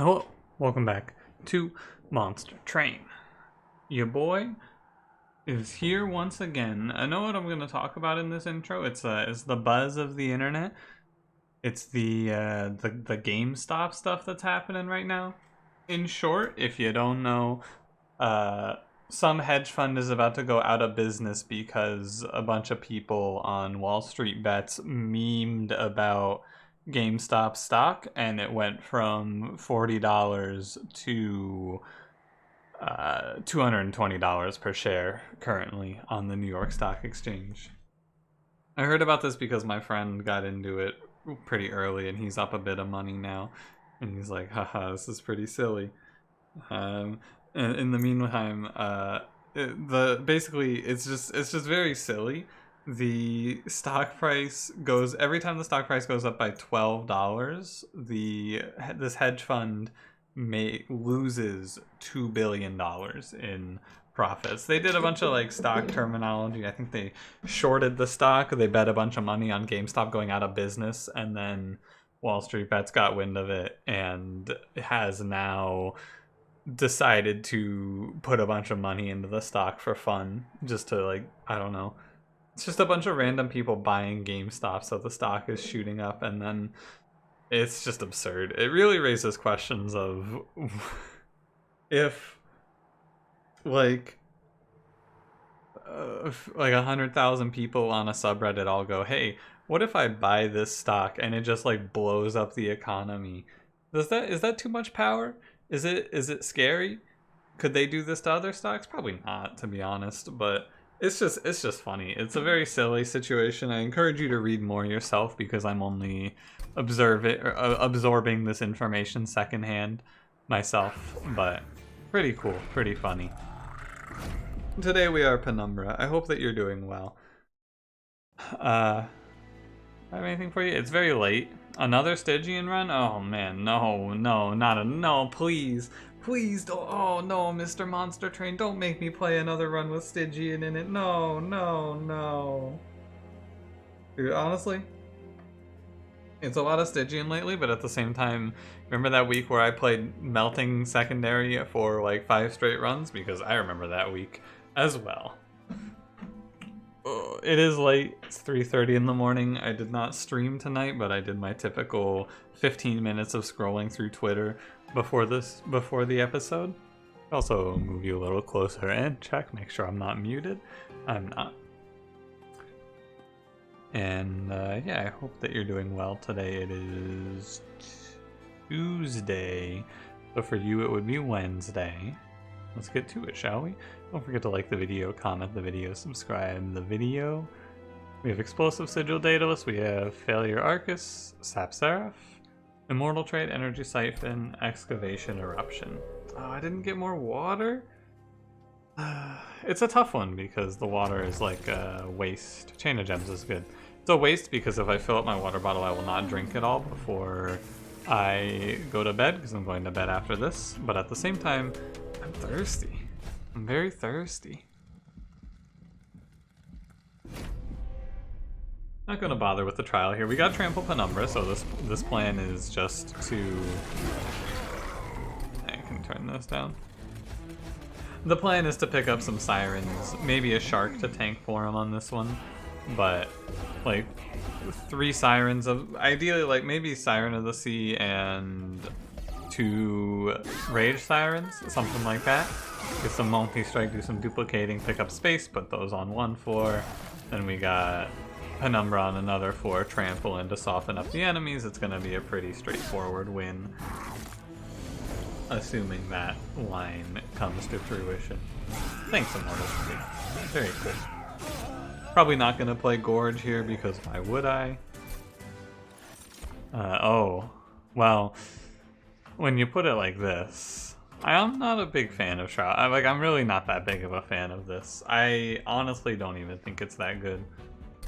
Hello, welcome back to Monster Train. Your boy is here once again. I know what I'm going to talk about in this intro. It's the buzz of the internet. It's the GameStop stuff that's happening right now. In short, if you don't know, some hedge fund is about to go out of business because a bunch of people on Wall Street Bets memed about GameStop stock, and it went from $40 to $220 per share currently on the New York Stock Exchange. I heard about this because my friend got into it pretty early, and he's up a bit of money now, and he's like, haha, this is pretty silly. And in the meantime, basically it's just very silly. The stock price goes every time the stock price goes up by $12. This hedge fund loses $2 billion in profits. They did a bunch of like stock terminology. I think they shorted the stock. They bet a bunch of money on GameStop going out of business, and then Wall Street Bets got wind of it and has now decided to put a bunch of money into the stock for fun, just to, like, I don't know. It's just a bunch of random people buying GameStop, so the stock is shooting up, and then it's just absurd. It really raises questions of if like 100,000 people on a subreddit all go, hey, what if I buy this stock and it just like blows up the economy? Is that too much power? Is it scary? Could they do this to other stocks? Probably not, to be honest, but it's just funny. It's a very silly situation. I encourage you to read more yourself because I'm only absorbing this information secondhand myself, but pretty cool, pretty funny. Today we are Penumbra. I hope that you're doing well. I have anything for you? It's very late. Another Stygian run? Oh man, no, please don't. Oh no, Mr. Monster Train, don't make me play another run with Stygian in it. No. Dude, honestly, it's a lot of Stygian lately, but at the same time, remember that week where I played Melting Secondary for like 5 straight runs? Because I remember that week as well. It is late. It's 3:30 in the morning. I did not stream tonight, but I did my typical 15 minutes of scrolling through Twitter before the episode. Also move you a little closer and make sure I'm not muted. I'm not. And yeah, I hope that you're doing well today. It is Tuesday, so for you it would be Wednesday. Let's get to it, shall we? Don't forget to like the video, comment the video, subscribe the video. We have Explosive Sigil Daedalus, we have Failure Arcus, Sap Seraph, Immortal Trade, Energy Siphon, Excavation Eruption. Oh, I didn't get more water? It's a tough one because the water is like a waste. Chain of Gems is good. It's a waste because if I fill up my water bottle, I will not drink it all before I go to bed, because I'm going to bed after this. But at the same time, I'm thirsty. I'm very thirsty. Not gonna bother with the trial here. We got Trample Penumbra, so this plan is just to... I can turn this down. The plan is to pick up some Sirens, maybe a Shark to tank for him on this one, but like 3 Sirens of ideally, like maybe Siren of the Sea and 2 Rage Sirens, something like that. Get some multi-strike, do some duplicating, pick up space, put those on one floor. Then we got Penumbra on another floor, trample in to soften up the enemies. It's going to be a pretty straightforward win, assuming that line comes to fruition. Thanks, Immortal Trade. Very cool. Probably not going to play Gorge here because why would I? Oh, well, when you put it like this, I'm not a big fan of Shroud. I'm really not that big of a fan of this. I honestly don't even think it's that good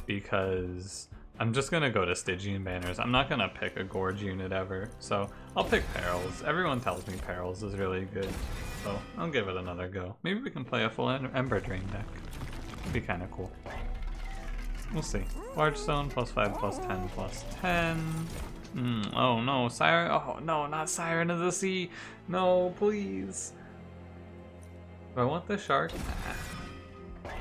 because I'm just gonna go to Stygian banners. I'm not gonna pick a Gorge unit ever, so I'll pick Perils. Everyone tells me Perils is really good, so I'll give it another go. Maybe we can play a full Ember Drain deck. It'd be kind of cool. We'll see. Large Stone, +5, +10, +10. Oh no, Siren. Oh no, not Siren of the Sea. No, please. Do I want the shark? Nah.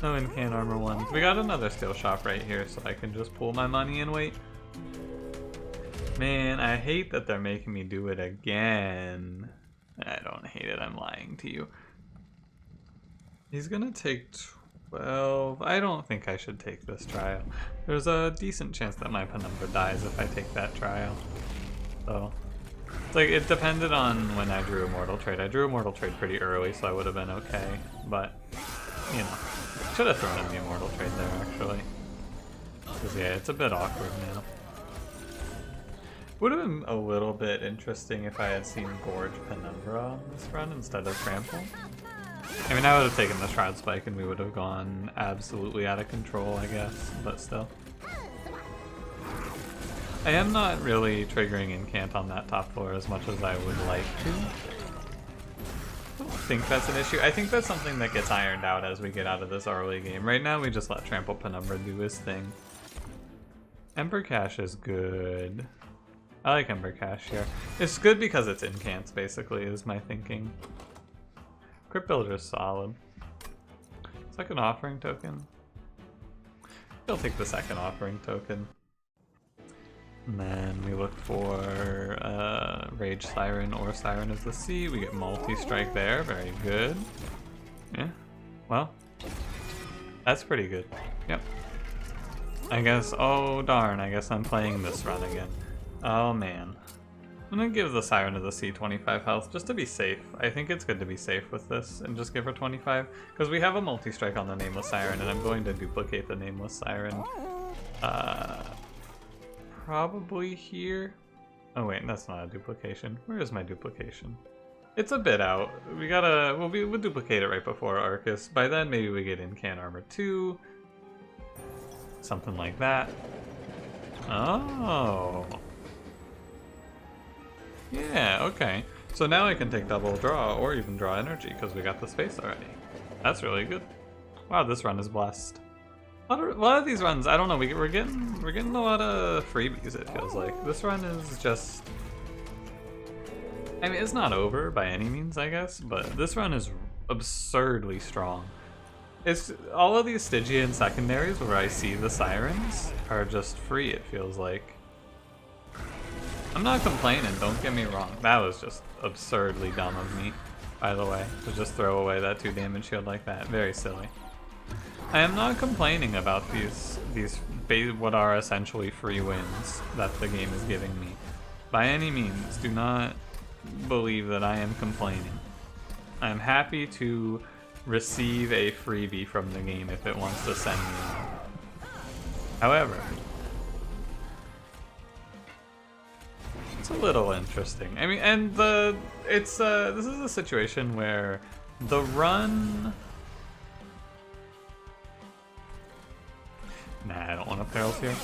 No in-can armor ones. We got another steel shop right here, so I can just pull my money and wait. Man, I hate that they're making me do it again. I don't hate it, I'm lying to you. He's gonna take 12. I don't think I should take this trial. There's a decent chance that my penumbra dies if I take that trial. So, it's like, it depended on when I drew a mortal trade. I drew a mortal trade pretty early, so I would have been okay. But, you know, should have thrown in the immortal trade there, actually. Because, yeah, it's a bit awkward now. Would have been a little bit interesting if I had seen Gorge Penumbra on this run instead of Trample. I mean, I would have taken the Shroud Spike and we would have gone absolutely out of control, I guess, but still. I am not really triggering Incant on that top floor as much as I would like to. I don't think that's an issue. I think that's something that gets ironed out as we get out of this early game. Right now, we just let Trample Penumbra do his thing. Ember Cache is good. I like Ember Cache here. It's good because it's incants, basically, is my thinking. Crypt Builder is solid. Second offering token. I'll take the second offering token. And then we look for Rage Siren or Siren of the Sea. We get multi-strike there, very good. Yeah, well, that's pretty good. Yep. I guess, oh darn, I guess I'm playing this run again. Oh man. I'm gonna give the Siren of the Sea 25 health just to be safe. I think it's good to be safe with this and just give her 25 because we have a multi-strike on the Nameless Siren and I'm going to duplicate the Nameless Siren. Probably here. Oh wait, that's not a duplication. Where is my duplication? It's a bit out. We gotta, we'll duplicate it right before Arcus. By then maybe we get in-can armor 2. Something like that. Oh. Yeah, okay. So now I can take double draw or even draw energy because we got the space already. That's really good. Wow, this run is blessed. A lot of these runs, I don't know, we're getting a lot of freebies, it feels like. This run is just, I mean, it's not over by any means, I guess, but this run is absurdly strong. It's all of these Stygian secondaries where I see the Sirens are just free, it feels like. I'm not complaining, don't get me wrong. That was just absurdly dumb of me, by the way, to just throw away that 2 damage shield like that. Very silly. I am not complaining about these what are essentially free wins that the game is giving me. By any means, do not believe that I am complaining. I am happy to receive a freebie from the game if it wants to send me one. However, it's a little interesting. I mean, and this is a situation where the run. Nah, I don't want to perils here.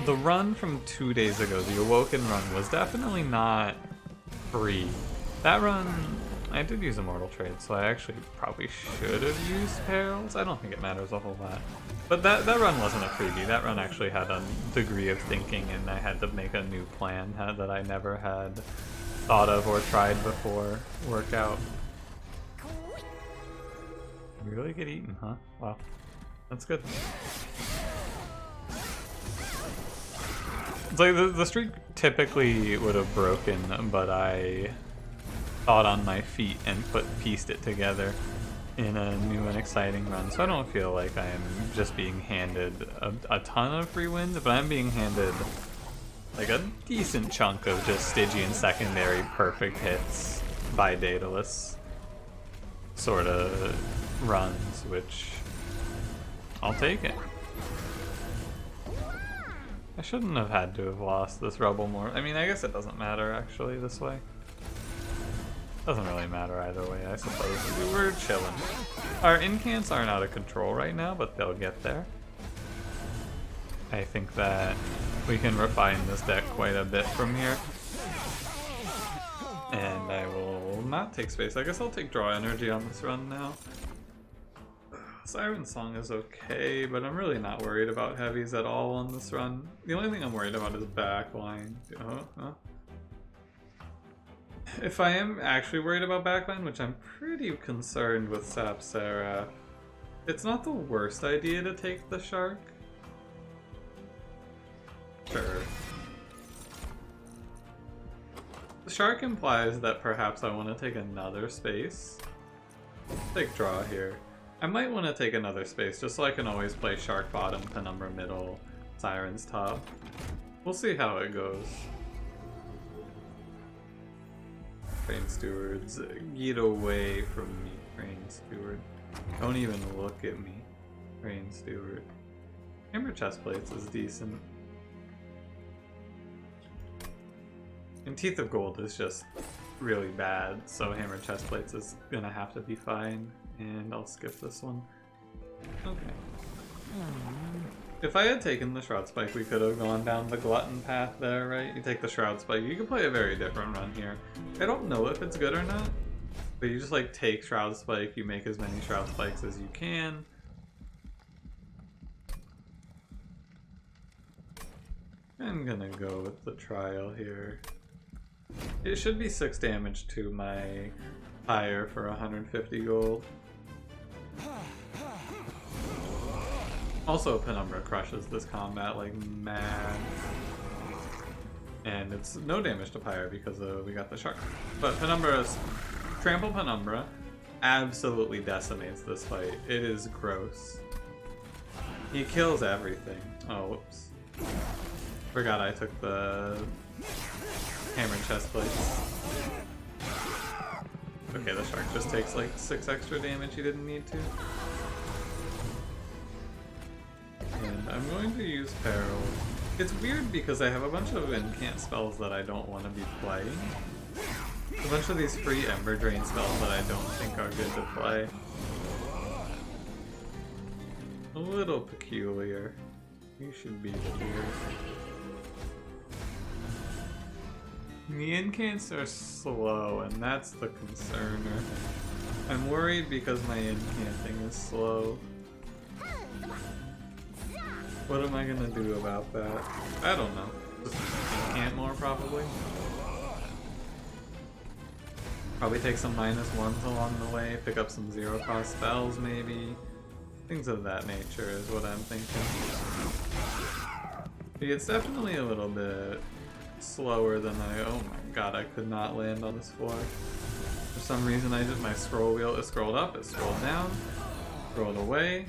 The run from 2 days ago, the Awoken run, was definitely not free. That run, I did use Immortal Trade, so I actually probably should have used perils. I don't think it matters a whole lot. But that run wasn't a freebie. That run actually had a degree of thinking, and I had to make a new plan that I never had thought of or tried before work out. You really get eaten, huh? Wow. That's good. It's like the streak typically would have broken, but I thought on my feet and pieced it together in a new and exciting run. So I don't feel like I am just being handed a ton of free wins, but I'm being handed like a decent chunk of just Stygian secondary perfect hits by Daedalus sort of runs, which I'll take it. I shouldn't have had to have lost this Rebel more. I mean, I guess it doesn't matter actually this way. Doesn't really matter either way, I suppose. We're chilling. Our incants aren't out of control right now, but they'll get there. I think that we can refine this deck quite a bit from here. And I will not take space. I guess I'll take draw energy on this run now. Siren Song is okay, but I'm really not worried about heavies at all on this run. The only thing I'm worried about is backline. If I am actually worried about backline, which I'm pretty concerned with Sap Seraph, it's not the worst idea to take the shark. Sure. The shark implies that perhaps I want to take another space. Take draw here. I might want to take another space just so I can always play shark bottom, penumbra middle, sirens top. We'll see how it goes. Train stewards, get away from me, train steward. Don't even look at me, train steward. Hammer chest plates is decent. And Teeth of Gold is just really bad, so Hammer chest plates is gonna have to be fine. And I'll skip this one. Okay. If I had taken the Shroud Spike, we could have gone down the Glutton path there, right? You take the Shroud Spike, you could play a very different run here. I don't know if it's good or not, but you just like take Shroud Spike, you make as many Shroud Spikes as you can. I'm gonna go with the trial here. It should be 6 damage to my Pyre for 150 gold. Also, Penumbra crushes this combat like mad. And it's no damage to Pyre because we got the shark. But Penumbra's Trample Penumbra absolutely decimates this fight. It is gross. He kills everything. Oh, whoops. Forgot I took the hammer chest plates. Okay, the shark just takes like 6 extra damage he didn't need to. And I'm going to use Peril. It's weird because I have a bunch of incant spells that I don't want to be playing. A bunch of these free Ember Drain spells that I don't think are good to play. A little peculiar. You should be here. The incants are slow, and that's the concerner. I'm worried because my incanting is slow. What am I gonna do about that? I don't know. Just incant more, probably. Probably take some -1s along the way, pick up some 0-cost spells, maybe. Things of that nature is what I'm thinking. But it's definitely a little bit slower than oh my god, I could not land on this floor. For some reason my scroll wheel is scrolled up, it scrolled down, scrolled away.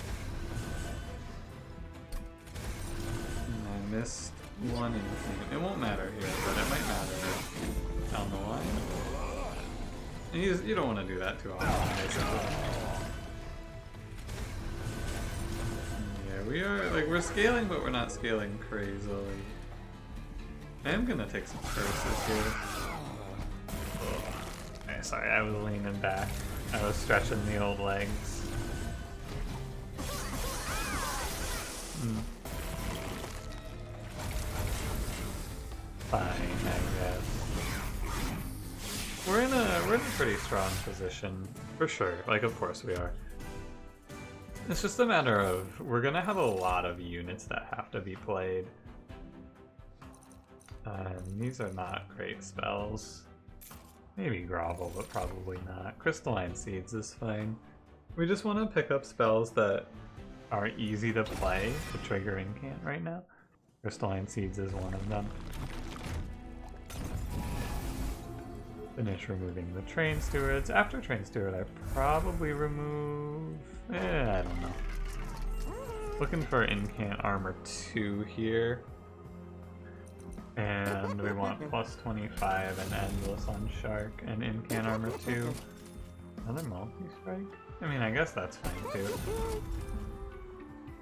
And I missed one incant. It won't matter here, but it might matter down the line. And you don't want to do that too often, basically. Yeah, we are, like, we're scaling, but we're not scaling crazily. I am gonna take some curses here. Okay, sorry, I was leaning back. I was stretching the old legs. Fine, I guess. We're in a pretty strong position, for sure. Like, of course we are. It's just a matter of, we're gonna have a lot of units that have to be played. These are not great spells. Maybe Grovel, but probably not. Crystalline Seeds is fine. We just want to pick up spells that are easy to play to trigger incant right now. Crystalline Seeds is one of them. Finish removing the Train Stewards. After Train Steward, I probably remove... I don't know. Looking for Incant Armor 2 here. And we want +25 and Endless on Shark and Incant Armor 2. Another multi-strike? I mean, I guess that's fine too.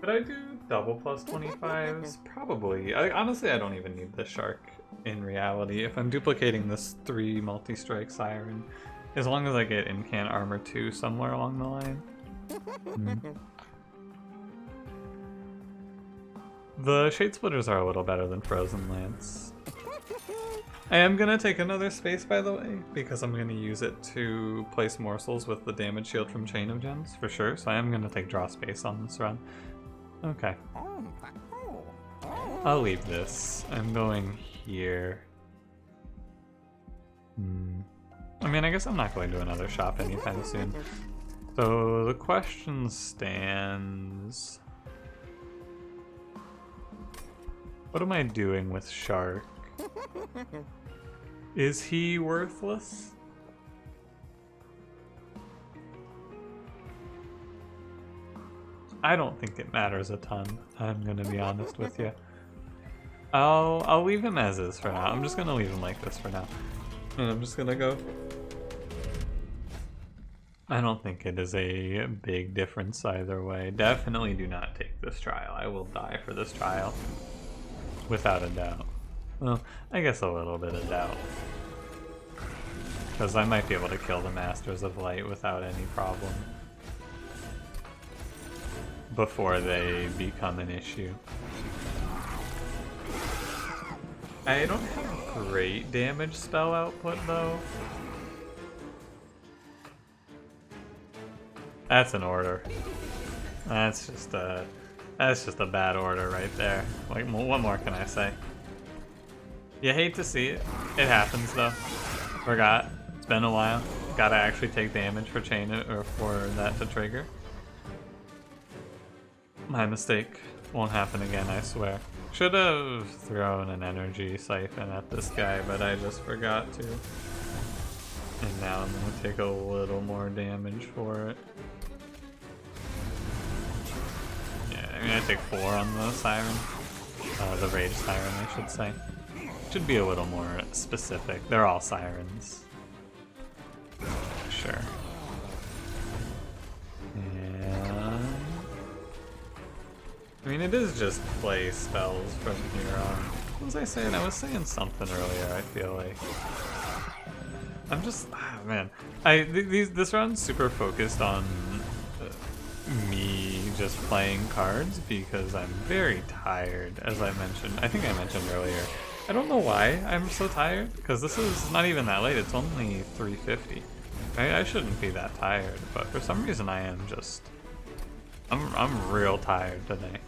Could I do double +25s? Probably. Honestly, I don't even need the Shark in reality. If I'm duplicating this 3 multi-strike Siren, as long as I get Incant Armor 2 somewhere along the line. The Shade Splitters are a little better than Frozen Lance. I am gonna take another space, by the way, because I'm gonna use it to place morsels with the damage shield from Chain of Gems, for sure. So I am gonna take draw space on this run. Okay. I'll leave this. I'm going here. I mean, I guess I'm not going to another shop anytime soon. So the question stands... What am I doing with Shark? Is he worthless? I don't think it matters a ton. I'm gonna be honest with you. I'll leave him as is for now. I'm just gonna leave him like this for now. And I'm just gonna go. I don't think it is a big difference either way. Definitely do not take this trial. I will die for this trial. Without a doubt. Well, I guess a little bit of doubt. Because I might be able to kill the Masters of Light without any problem. Before they become an issue. I don't have great damage spell output though. That's an order. That's just a bad order right there. Like, what more can I say? You hate to see it. It happens though. Forgot. It's been a while. Gotta actually take damage for chain or for that to trigger. My mistake. Won't happen again, I swear. Should have thrown an energy siphon at this guy, but I just forgot to. And now I'm gonna take a little more damage for it. Yeah, I'm gonna take 4 on the Siren. The Rage Siren, I should say. Should be a little more specific. They're all Sirens. Sure. And... I mean, it is just play spells from here on. What was I saying? I was saying something earlier, I feel like. I'm just... man. This run's super focused on me just playing cards because I'm very tired, as I mentioned. I think I mentioned earlier. I don't know why I'm so tired, because this is not even that late. It's only 3:50. I shouldn't be that tired, but for some reason I am just... I'm real tired today.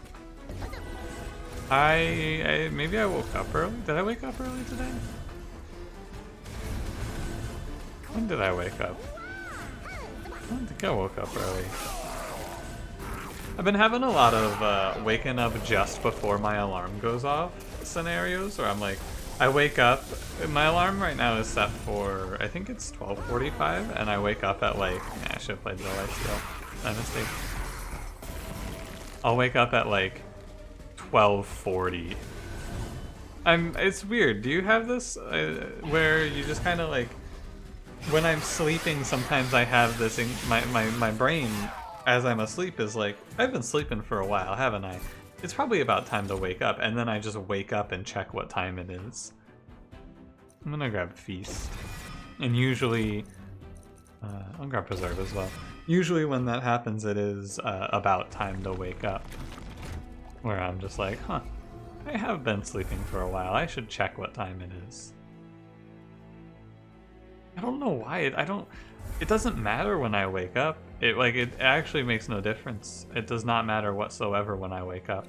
Maybe I woke up early? Did I wake up early today? When did I wake up? I don't think I woke up early. I've been having a lot of waking up just before my alarm goes off scenarios where I'm like, I wake up, my alarm right now is set for, I think it's 12:45, and I wake up at like, I should have played the light still, my mistake. I'll wake up at like 12:40. It's weird, do you have this where you just kind of like, when I'm sleeping sometimes I have this, my brain as I'm asleep is like, I've been sleeping for a while, haven't I? It's probably about time to wake up, and then I just wake up and check what time it is. I'm gonna grab Feast. And usually, I'll grab Preserve as well. Usually when that happens, it is about time to wake up. Where I'm just like, huh, I have been sleeping for a while, I should check what time it is. I don't know why, it doesn't matter when I wake up. It actually makes no difference. It does not matter whatsoever when I wake up.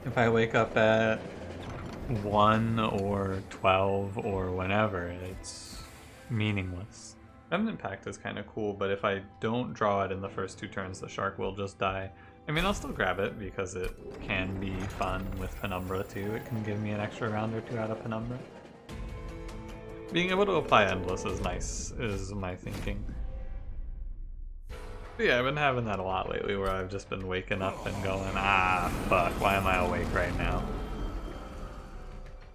If I wake up at 1 or 12 or whenever, it's meaningless. Remnant Pact is kind of cool, but if I don't draw it in the first 2 turns, the shark will just die. I mean, I'll still grab it because it can be fun with Penumbra too. It can give me an extra round or 2 out of Penumbra. Being able to apply Endless is nice, is my thinking. But yeah, I've been having that a lot lately where I've just been waking up and going, ah, fuck, why am I awake right now?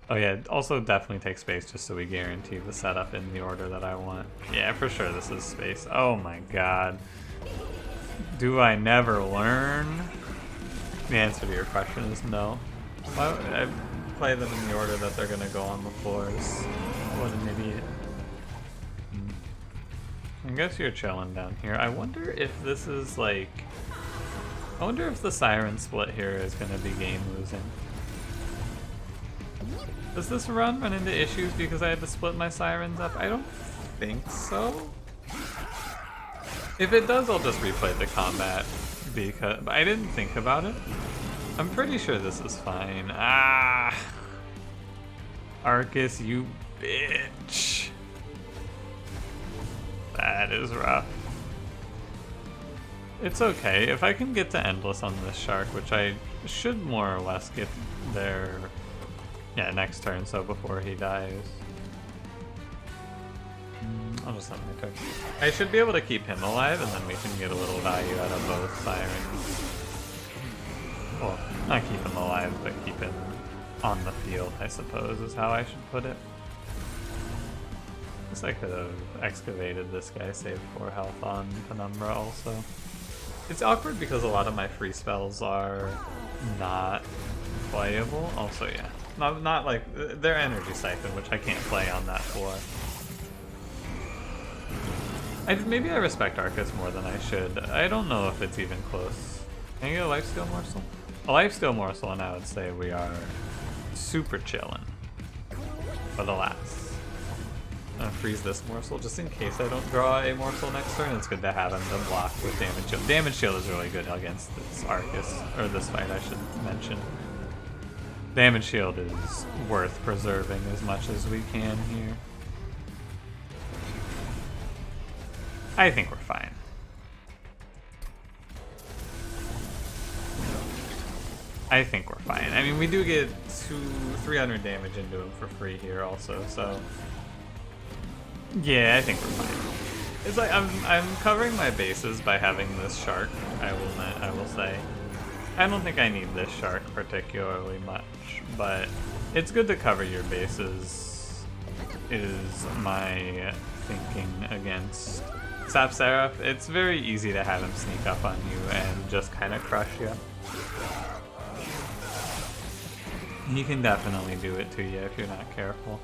Oh yeah, also definitely take space just so we guarantee the setup in the order that I want. Yeah, for sure this is space. Oh my god. Do I never learn? The answer to your question is no. Why would I play them in the order that they're gonna go on the floors? What an idiot. I guess you're chilling down here. I wonder if this is like... I wonder if the Siren split here is gonna be game losing. Does this run into issues because I had to split my Sirens up? I don't think so. If it does, I'll just replay the combat because I didn't think about it. I'm pretty sure this is fine. Ah, Arcus, you bitch. That is rough. It's okay. If I can get to Endless on this shark, which I should more or less get there, yeah, next turn, so before he dies. I'll just have my turn. I should be able to keep him alive, and then we can get a little value out of both Sirens. Well, not keep him alive, but keep him on the field, I suppose, is how I should put it. Guess I could have excavated this guy, saved 4 health on Umbra also. It's awkward because a lot of my free spells are not playable. Also, yeah. Not like, they're Energy Siphon, which I can't play on that floor. Maybe I respect Arcus more than I should. I don't know if it's even close. Can I get a Lifesteal Morsel? A Lifesteal Morsel, and I would say we are super chillin'. But alas. I'm gonna freeze this morsel just in case I don't draw a morsel next turn. It's good to have him to block with Damage Shield. Damage Shield is really good against this Arcus, or this fight I should mention. Damage Shield is worth preserving as much as we can here. I think we're fine. I think we're fine. I mean, we do get 300 damage into him for free here also, so yeah, I think we're fine. It's like I'm covering my bases by having this shark. I will say. I don't think I need this shark particularly much, but it's good to cover your bases. Is my thinking against Sap Seraph. It's very easy to have him sneak up on you and just kind of crush you. He can definitely do it to you if you're not careful.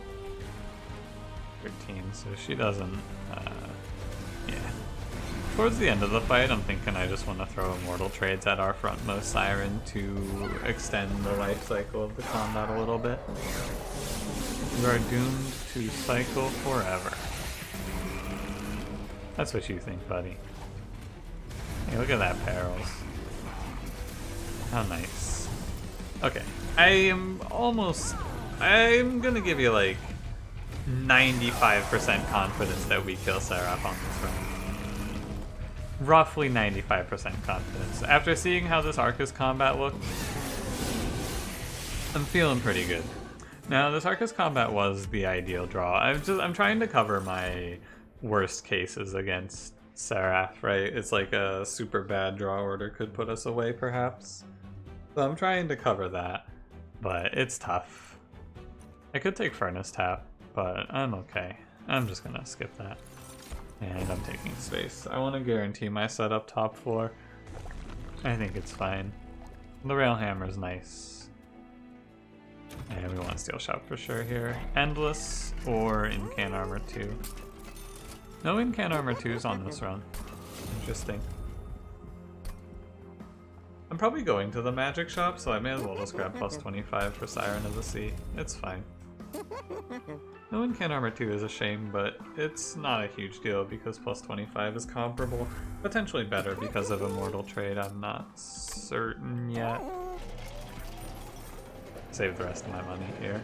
13, so she doesn't, yeah. Towards the end of the fight, I'm thinking I just want to throw Immortal Trades at our frontmost Siren to extend the life cycle of the combat a little bit. You are doomed to cycle forever. That's what you think, buddy. Hey, look at that Perils. How nice. Okay, I'm gonna give you like 95% confidence that we kill Seraph on this run. Roughly 95% confidence. After seeing how this Arcus combat looked, I'm feeling pretty good. Now, this Arcus combat was the ideal draw. I'm trying to cover my worst cases against Seraph, right? It's like a super bad draw order could put us away, perhaps. So I'm trying to cover that, but it's tough. I could take Furnace Tap, but I'm okay. I'm just gonna skip that. And I'm taking space. I want to guarantee my setup top floor. I think it's fine. The Railhammer is nice. And we want Steel Shout for sure here. Endless or Incan Armor 2. No Incan Armor 2s on this run. Interesting. I'm probably going to the magic shop, so I may as well just grab plus 25 for Siren of the Sea. It's fine. No Incan Armor 2 is a shame, but it's not a huge deal because plus 25 is comparable. Potentially better because of Immortal Trade, I'm not certain yet. Save the rest of my money here.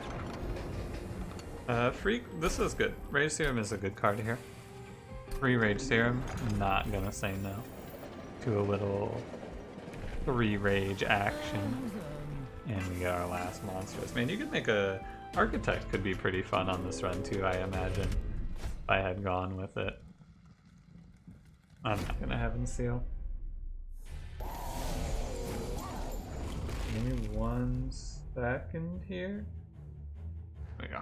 Freak, this is good. Rage Serum is a good card here. Free Rage Serum, not gonna say no to a little 3 Rage action. And we get our last monsters. Man, you could make a Architect could be pretty fun on this run too, I imagine, if I had gone with it. I'm not gonna Heaven Seal. Give me 1 second here. There we go.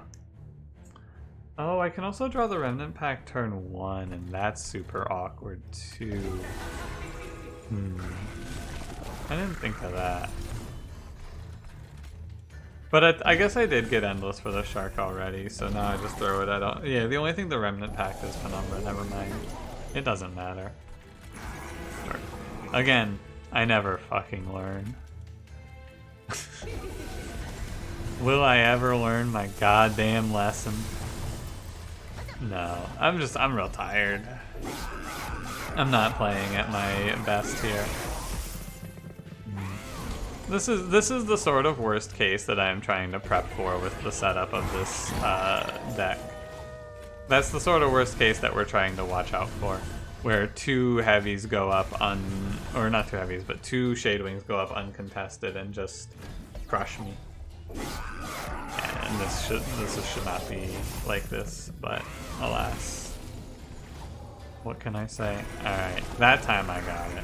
Oh, I can also draw the Remnant Pack turn 1, and that's super awkward too. I didn't think of that. But I guess I did get Endless for the Shark already, so now I just throw it at... Yeah, the only thing the Remnant Pack is Penumbra, never mind. It doesn't matter. Again, I never fucking learn. Will I ever learn my goddamn lesson? No. I'm real tired. I'm not playing at my best here. This is the sort of worst case that I'm trying to prep for with the setup of this deck. That's the sort of worst case that we're trying to watch out for, where two heavies go up or not two heavies, but two Shadewings go up uncontested and just crush me. And this should not be like this, but alas. What can I say? Alright, that time I got it.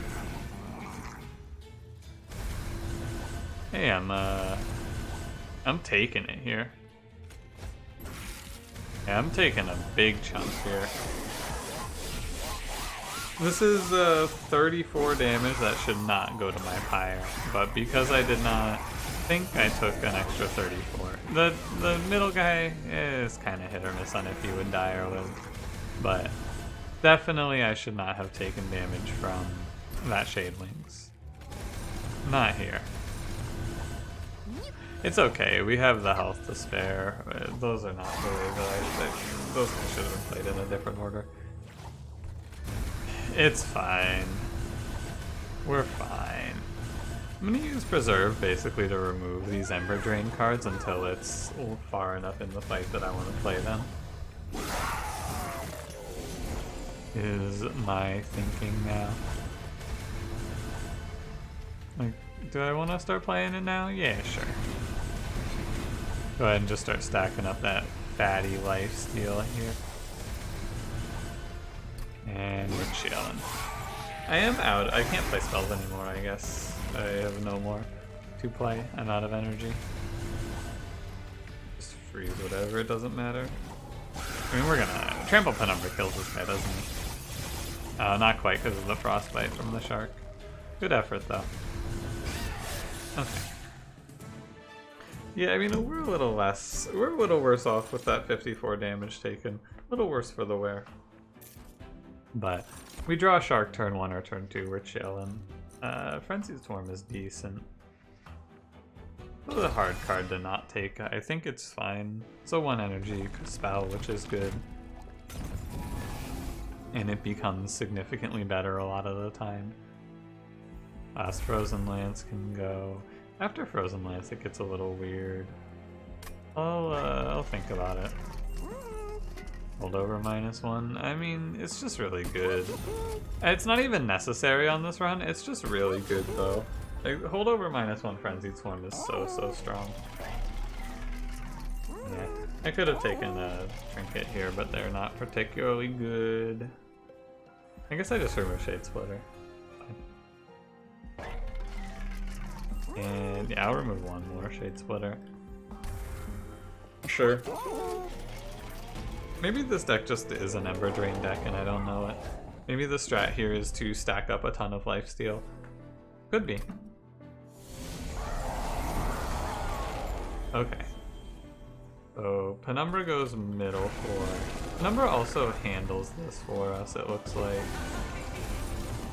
Hey, I'm taking it here. Yeah, I'm taking a big chunk here. This is 34 damage that should not go to my pyre, but because I did not think I took an extra 34. The middle guy is kind of hit or miss on if he would die or live, but definitely I should not have taken damage from that Shadewings. Not here. It's okay, we have the health to spare. Those are not the way that I think. Those should have been played in a different order. It's fine. We're fine. I'm gonna use Preserve basically to remove these Ember Drain cards until it's far enough in the fight that I want to play them. Is my thinking now. Like, do I want to start playing it now? Yeah, sure. Go ahead and just start stacking up that fatty lifesteal here. And we're chilling. I am out. I can't play spells anymore, I guess. I have no more to play. I'm out of energy. Just freeze whatever, it doesn't matter. I mean, we're gonna... Trample Penumbra kills this guy, doesn't he? Not quite because of the frostbite from the shark. Good effort, though. Okay. Yeah, I mean, we're a little worse off with that 54 damage taken. A little worse for the wear. But we draw a shark turn 1 or turn 2, we're chilling. Frenzied Swarm is decent. This is a hard card to not take. I think it's fine. It's a 1 energy spell, which is good. And it becomes significantly better a lot of the time. Last Frozen Lance can go. After Frozen Lance, it gets a little weird. I'll think about it. Holdover -1. I mean, it's just really good. It's not even necessary on this run. It's just really good, though. Like, Holdover -1 Frenzied Swarm is so strong. Yeah, I could have taken a Trinket here, but they're not particularly good. I guess I just remove Shade Splitter. And yeah, I'll remove one more Shade Splitter. Sure. Maybe this deck just is an Ember Drain deck and I don't know it. Maybe the strat here is to stack up a ton of lifesteal. Could be. Okay. So Penumbra goes middle for... Penumbra also handles this for us, it looks like.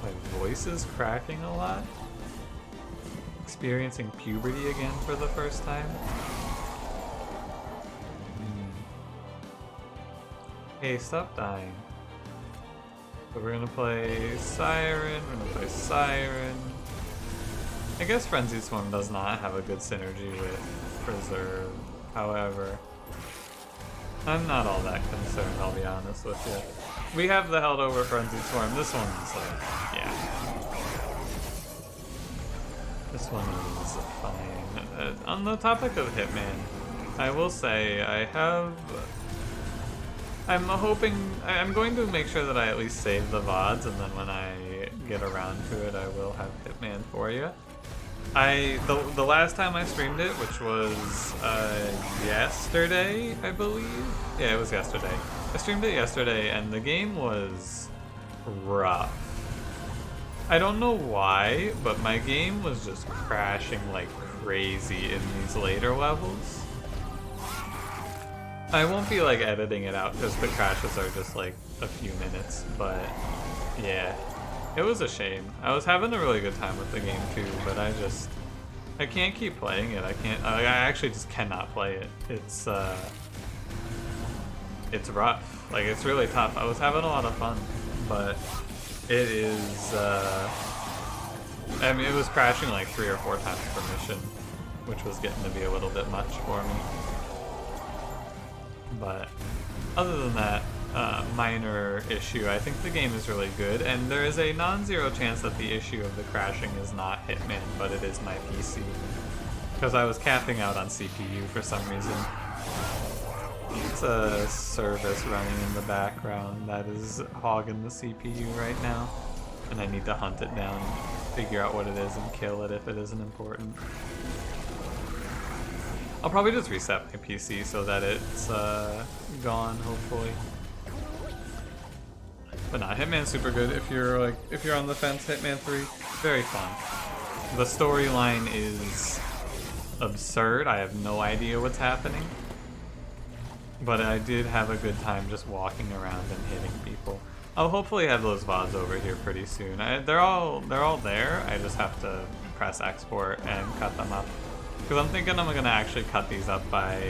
My voice is cracking a lot. Experiencing puberty again for the first time. Hey, stop dying. So we're gonna play Siren, we're gonna play Siren. I guess Frenzied Swarm does not have a good synergy with Preserve. However, I'm not all that concerned, I'll be honest with you. We have the held over Frenzied Swarm. This one's like, yeah. This one is fine. On the topic of Hitman, I will say I'm going to make sure that I at least save the VODs, and then when I get around to it, I will have Hitman for you. The last time I streamed it, which was yesterday, I believe. Yeah, it was yesterday. I streamed it yesterday, and the game was rough. I don't know why, but my game was just crashing like crazy in these later levels. I won't be like editing it out because the crashes are just like a few minutes, but yeah, it was a shame. I was having a really good time with the game too, but I I can't keep playing it. I can't. I actually just cannot play it. It's rough. Like, it's really tough. I was having a lot of fun, but it is. I mean, it was crashing like 3 or 4 times per mission, which was getting to be a little bit much for me. But other than that, minor issue, I think the game is really good, and there is a non-zero chance that the issue of the crashing is not Hitman, but it is my PC. Because I was capping out on CPU for some reason. It's a service running in the background that is hogging the CPU right now, and I need to hunt it down, figure out what it is, and kill it if it isn't important. I'll probably just reset my PC so that it's gone, hopefully. But nah, Hitman's super good. If you're on the fence, Hitman 3, very fun. The storyline is absurd. I have no idea what's happening. But I did have a good time just walking around and hitting people. I'll hopefully have those VODs over here pretty soon. They're all there. I just have to press export and cut them up. Because I'm thinking I'm gonna actually cut these up by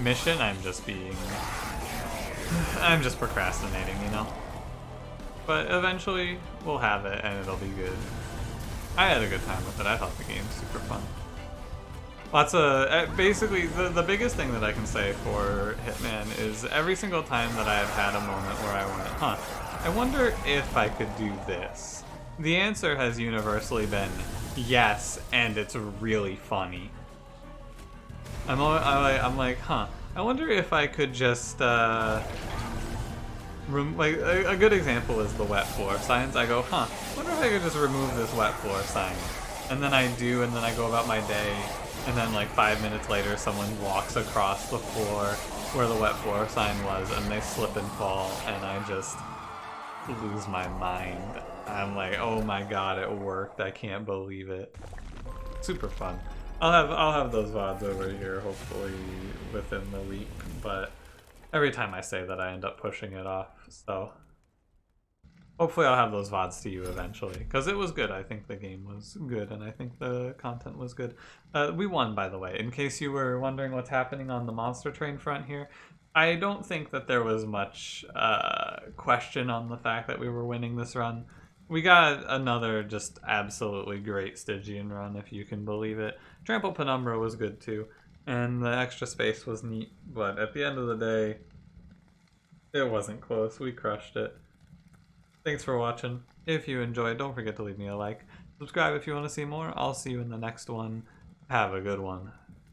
mission. I'm just procrastinating, you know? But eventually we'll have it and it'll be good. I had a good time with it. I thought the game's super fun. Lots of, basically the biggest thing that I can say for Hitman is every single time that I've had a moment where I went, I wonder if I could do this. The answer has universally been yes, and it's really funny. I'm like, I wonder if I could just, like, a good example is the wet floor signs. I go, I wonder if I could just remove this wet floor sign. And then I do, and then I go about my day, and then like 5 minutes later someone walks across the floor where the wet floor sign was, and they slip and fall, and I just lose my mind. I'm like, oh my god, it worked. I can't believe it. Super fun. I'll have those VODs over here hopefully within the week, but every time I say that I end up pushing it off, so hopefully I'll have those VODs to you eventually, because it was good. I think the game was good, and I think the content was good. We won, by the way, in case you were wondering what's happening on the Monster Train front here. I don't think that there was much question on the fact that we were winning this run. We got another just absolutely great Stygian run, if you can believe it. Trample Penumbra was good too, and the extra space was neat, but at the end of the day, it wasn't close. We crushed it. Thanks for watching. If you enjoyed, don't forget to leave me a like. Subscribe if you want to see more. I'll see you in the next one. Have a good one.